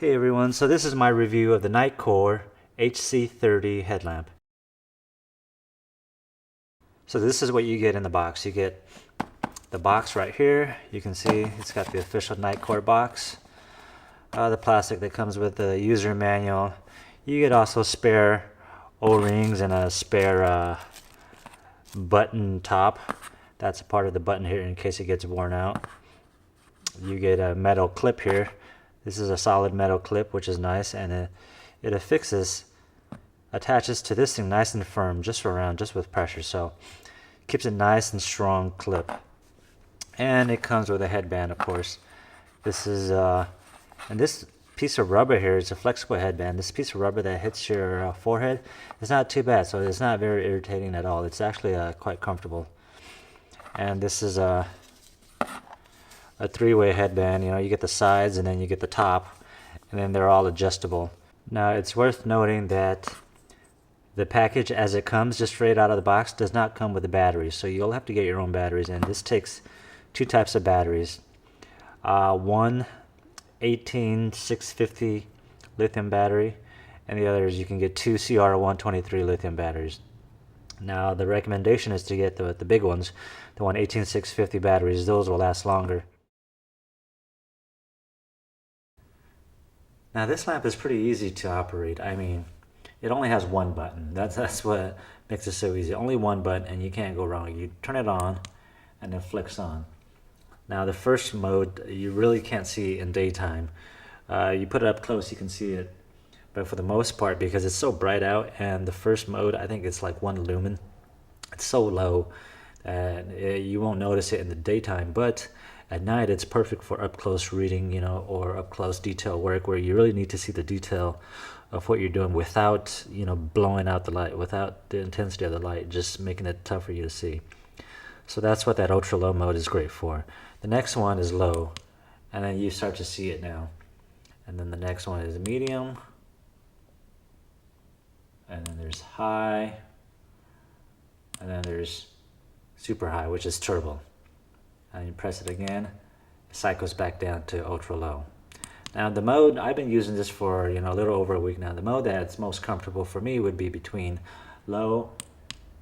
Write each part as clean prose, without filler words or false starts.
Hey everyone, so this is my review of the Nitecore HC30 headlamp. So this is what you get in the box. You get the box right here. You can see it's got the official Nitecore box. The plastic that comes with the user manual. You get also spare O-rings and a spare button top. That's a part of the button here in case it gets worn out. You get a metal clip here. This is a solid metal clip, which is nice, and it attaches to this thing nice and firm, just with pressure, so keeps it nice and strong clip. And it comes with a headband, of course. This is and this piece of rubber here is a flexible headband. This piece of rubber that hits your forehead is not too bad, so it's not very irritating at all. It's actually quite comfortable. And this is a three-way headband. You know, you get the sides and then you get the top, and then they're all adjustable. Now it's worth noting that the package as it comes just straight out of the box does not come with the batteries, so you'll have to get your own batteries, and this takes two types of batteries. One 18650 lithium battery, and the other is you can get two CR123 lithium batteries. Now the recommendation is to get the big ones, the 18650 batteries. Those will last longer. Now this lamp is pretty easy to operate. I mean, it only has one button. That's what makes it so easy. Only one button, and you can't go wrong. You turn it on, and it flicks on. Now the first mode you really can't see in daytime. You put it up close, you can see it, but for the most part, because it's so bright out, and the first mode, I think it's like 1 lumen. It's so low that you won't notice it in the daytime, but at night it's perfect for up close reading, you know, or up close detail work where you really need to see the detail of what you're doing without, you know, blowing out the light, without the intensity of the light, just making it tough for you to see. So that's what that ultra low mode is great for. The next one is low, and then you start to see it now. And then the next one is medium, and then there's high, and then there's super high, which is turbo. And you press it again, it cycles back down to ultra low. Now the mode, I've been using this for, you know, a little over a week now. The mode that's most comfortable for me would be between low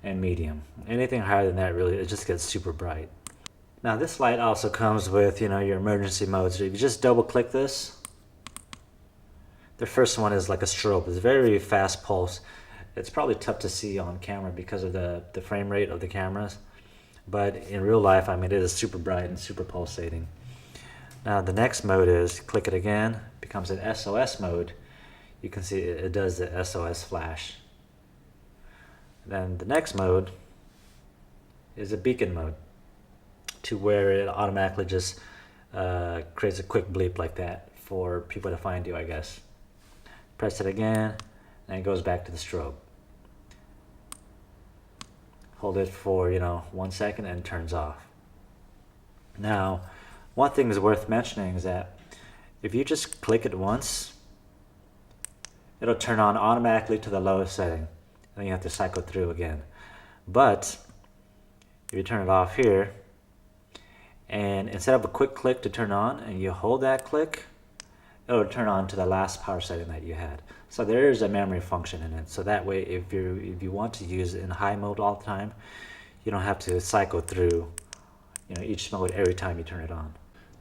and medium. Anything higher than that, really, it just gets super bright. Now this light also comes with, you know, your emergency modes. If you just double click this, the first one is like a strobe. It's a very fast pulse. It's probably tough to see on camera because of the frame rate of the cameras. But in real life, I mean, it is super bright and super pulsating. Now the next mode is, click it again, becomes an SOS mode. You can see it does the SOS flash. Then the next mode is a beacon mode, to where it automatically just creates a quick bleep like that for people to find you, I guess. Press it again, and it goes back to the strobe. Hold it for, you know, 1 second, and it turns off. Now, one thing is worth mentioning is that if you just click it once, it'll turn on automatically to the lowest setting, and then you have to cycle through again. But if you turn it off here, and instead of a quick click to turn on, and you hold that click, it'll turn on to the last power setting that you had. So there is a memory function in it. So that way, if you want to use it in high mode all the time, you don't have to cycle through, you know, each mode every time you turn it on.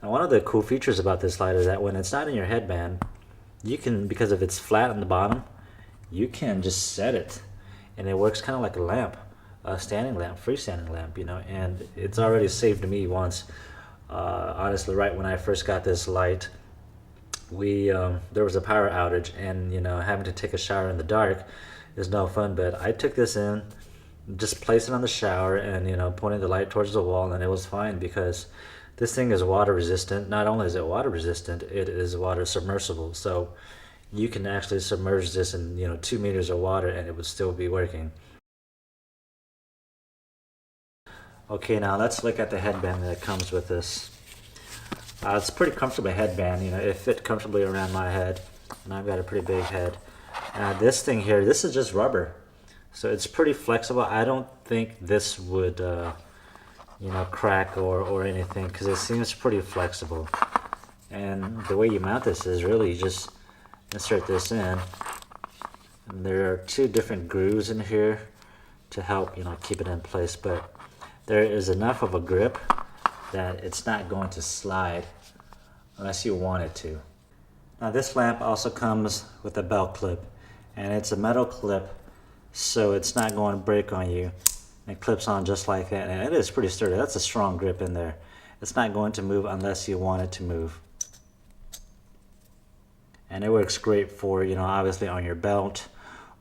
Now one of the cool features about this light is that when it's not in your headband, you can, because if it's flat on the bottom, you can just set it, and it works kind of like a lamp, a standing lamp, freestanding lamp, you know. And it's already saved me once. Honestly, right when I first got this light, there was a power outage, and, you know, having to take a shower in the dark is no fun. But I took this in, just placed it on the shower, and, you know, pointed the light towards the wall, and it was fine because this thing is water resistant. Not only is it water resistant, it is water submersible. So you can actually submerge this in, you know, 2 meters of water, and it would still be working. Okay, now let's look at the headband that comes with this. It's a pretty comfortable headband. You know, it fit comfortably around my head, and I've got a pretty big head. This thing here, this is just rubber, so it's pretty flexible. I don't think this would, you know, crack or anything, because it seems pretty flexible. And the way you mount this is really just insert this in. And there are two different grooves in here to help, keep it in place, but there is enough of a grip that it's not going to slide unless you want it to. Now this lamp also comes with a belt clip, and it's a metal clip, so it's not going to break on you. It clips on just like that, and it is pretty sturdy. That's a strong grip in there. It's not going to move unless you want it to move. And it works great for, obviously on your belt,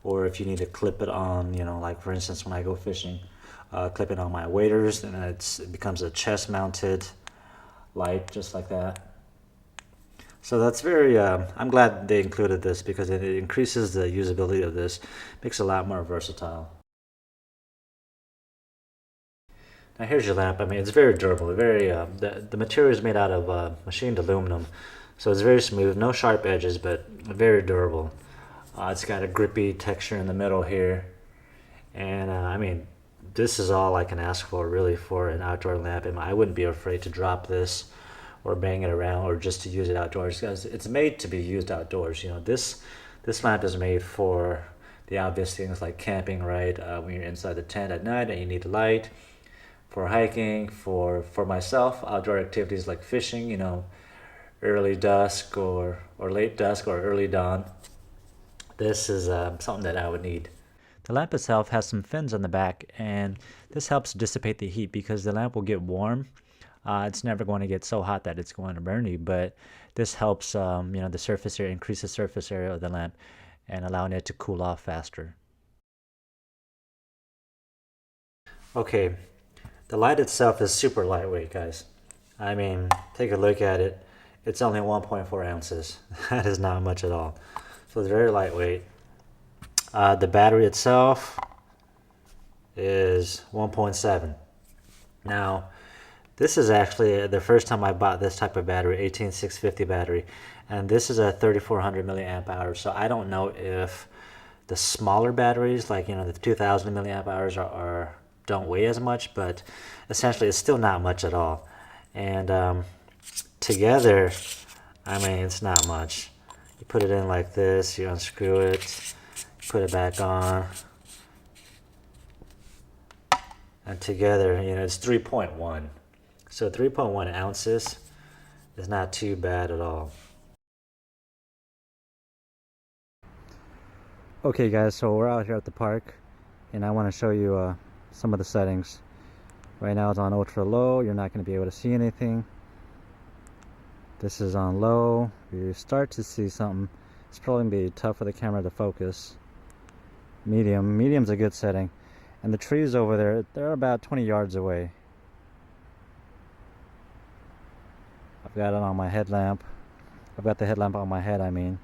or if you need to clip it on, like for instance when I go fishing, clip it on my waders, and it becomes a chest mounted light just like that. So that's very, I'm glad they included this because it increases the usability of this, makes it a lot more versatile. Now here's your lamp. I mean, it's very durable. Very the material is made out of machined aluminum, so it's very smooth, no sharp edges, but very durable. It's got a grippy texture in the middle here, and I mean, this is all I can ask for really for an outdoor lamp. And I wouldn't be afraid to drop this or bang it around or just to use it outdoors because it's made to be used outdoors. This lamp is made for the obvious things like camping, right? When you're inside the tent at night and you need light. For hiking, for myself, outdoor activities like fishing, early dusk or late dusk or early dawn. This is something that I would need. The lamp itself has some fins on the back, and this helps dissipate the heat because the lamp will get warm. It's never going to get so hot that it's going to burn you, but this helps, the surface area, increase the surface area of the lamp and allowing it to cool off faster. Okay. The light itself is super lightweight, guys. I mean, take a look at it. It's only 1.4 ounces. That is not much at all. So it's very lightweight. The battery itself is 1.7. Now, this is actually the first time I bought this type of battery, 18650 battery. And this is a 3400 milliamp hours. So I don't know if the smaller batteries, like, the 2000 milliamp hours don't weigh as much, but essentially it's still not much at all. And together, I mean, it's not much. You put it in like this, you unscrew it, put it back on, and together, it's 3.1. So 3.1 ounces is not too bad at all. Okay guys, so we're out here at the park, and I want to show you some of the settings. Right now it's on ultra low. You're not going to be able to see anything. This is on low. You start to see something. It's probably going to be tough for the camera to focus. Medium's a good setting. And the trees over there, they're about 20 yards away. I've got it on my headlamp. I've got the headlamp on my head, I mean.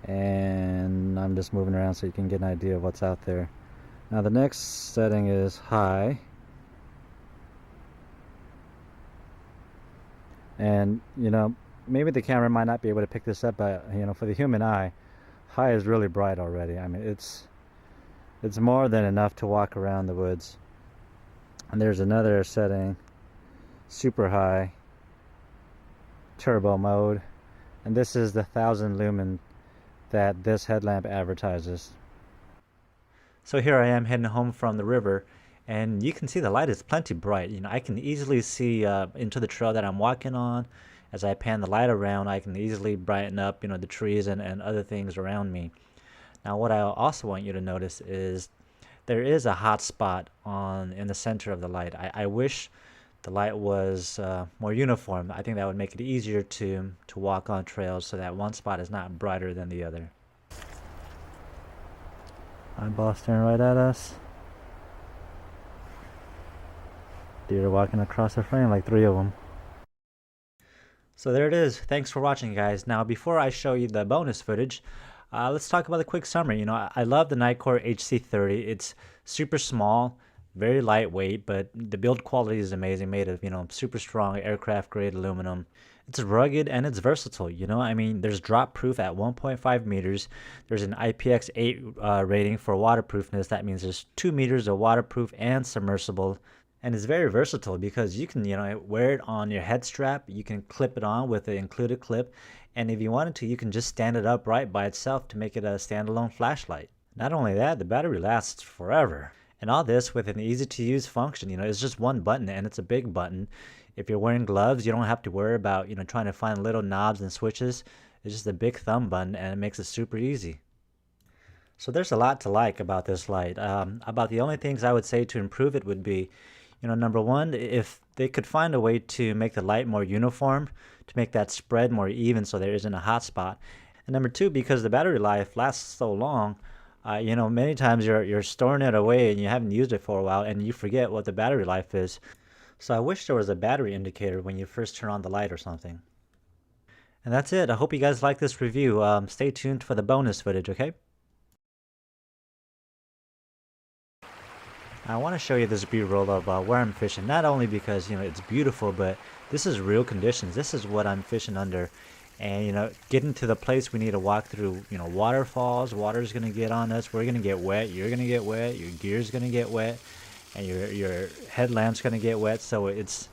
And I'm just moving around so you can get an idea of what's out there. Now the next setting is high, and maybe the camera might not be able to pick this up, but for the human eye, high is really bright already. I mean, it's more than enough to walk around the woods. And there's another setting, super high, turbo mode, and this is the 1000 lumen that this headlamp advertises. So here I am heading home from the river, and you can see the light is plenty bright. I can easily see into the trail that I'm walking on. As I pan the light around, I can easily brighten up, the trees and other things around me. Now, what I also want you to notice is there is a hot spot in the center of the light. I wish the light was more uniform. I think that would make it easier to walk on trails so that one spot is not brighter than the other. Eyeball staring right at us. Deer walking across the frame, like 3 of them. So there it is. Thanks for watching, guys. Now, before I show you the bonus footage, let's talk about a quick summary. I love the Nitecore HC30. It's super small, very lightweight, but the build quality is amazing. Made of, super strong aircraft grade aluminum. It's rugged and it's versatile. I mean, there's drop proof at 1.5 meters. There's an IPX8 rating for waterproofness. That means there's 2 meters of waterproof and submersible. And it's very versatile because you can, wear it on your head strap. You can clip it on with the included clip. And if you wanted to, you can just stand it upright by itself to make it a standalone flashlight. Not only that, the battery lasts forever. And all this with an easy to use function. It's just one button, and it's a big button. If you're wearing gloves, you don't have to worry about, trying to find little knobs and switches. It's just a big thumb button, and it makes it super easy. So there's a lot to like about this light. About the only things I would say to improve it would be, number one, if they could find a way to make the light more uniform, to make that spread more even so there isn't a hot spot. And number two, because the battery life lasts so long, many times you're storing it away and you haven't used it for a while and you forget what the battery life is. So I wish there was a battery indicator when you first turn on the light or something. And that's it. I hope you guys like this review. Stay tuned for the bonus footage, okay? I want to show you this B-roll of where I'm fishing, not only because, it's beautiful, but this is real conditions. This is what I'm fishing under. And, getting to the place we need to walk through, waterfalls, water's going to get on us, we're going to get wet, you're going to get wet, your gear's going to get wet, and your headlamp's going to get wet. So it's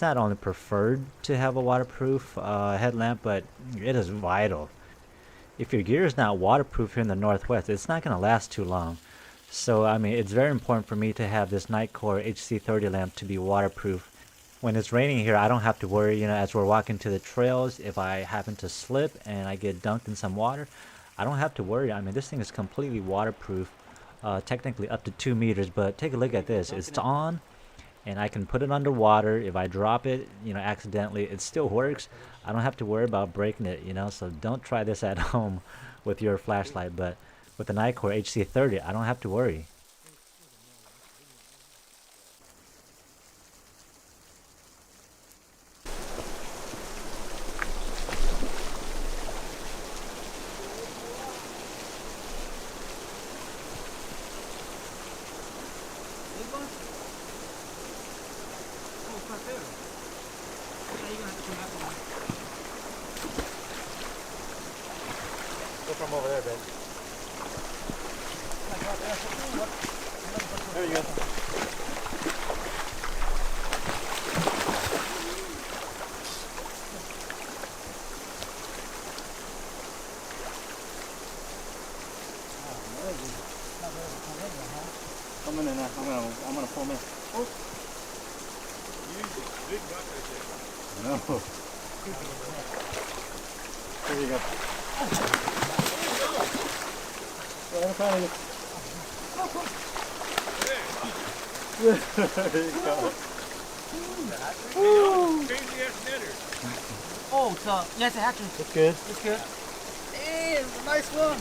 not only preferred to have a waterproof headlamp, but it is vital. If your gear is not waterproof here in the Northwest, it's not going to last too long. So, it's very important for me to have this Nitecore HC30 lamp to be waterproof. When it's raining here, I don't have to worry, as we're walking to the trails, if I happen to slip and I get dunked in some water, I don't have to worry. This thing is completely waterproof, technically up to 2 meters, but take a look at this. It's on, and I can put it underwater. If I drop it, accidentally, it still works. I don't have to worry about breaking it, so don't try this at home with your flashlight, but with the Nitecore HC30, I don't have to worry. Go from over there, babe. There you go. Come in there. I'm gonna pull him in. Oh. Big rock right there. No. There you go. Right in front of you. There you go. Crazy ass netter. Oh, yeah, it's a hatchery. It's good. It's good. Hey, it's a nice one.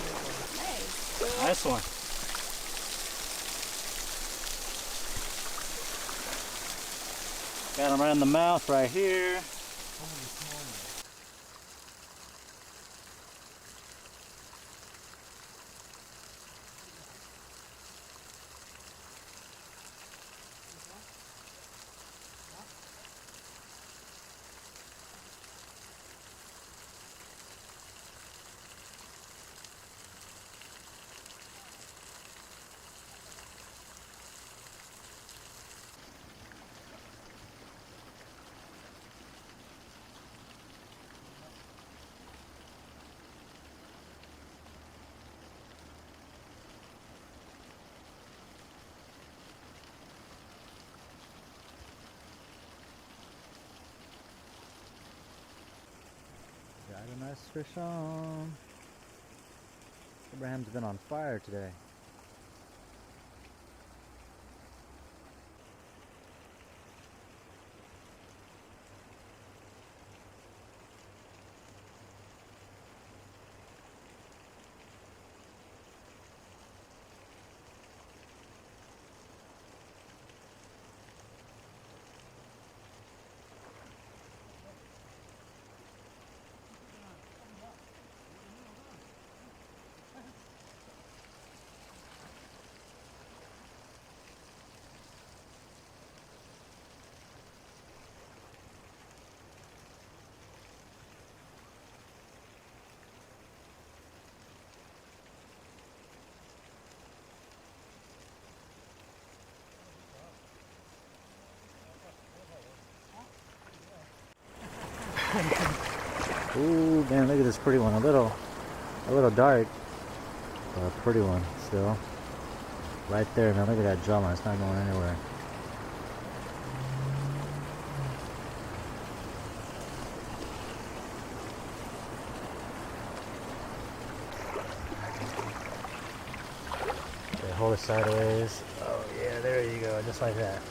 Nice one. Got him right in the mouth right here. Got a nice fish on. Abraham's been on fire today. Ooh, man, look at this pretty one. A little dark, but a pretty one still. Right there, man. Look at that drama. It's not going anywhere. Okay, hold it sideways. Oh yeah, there you go, just like that.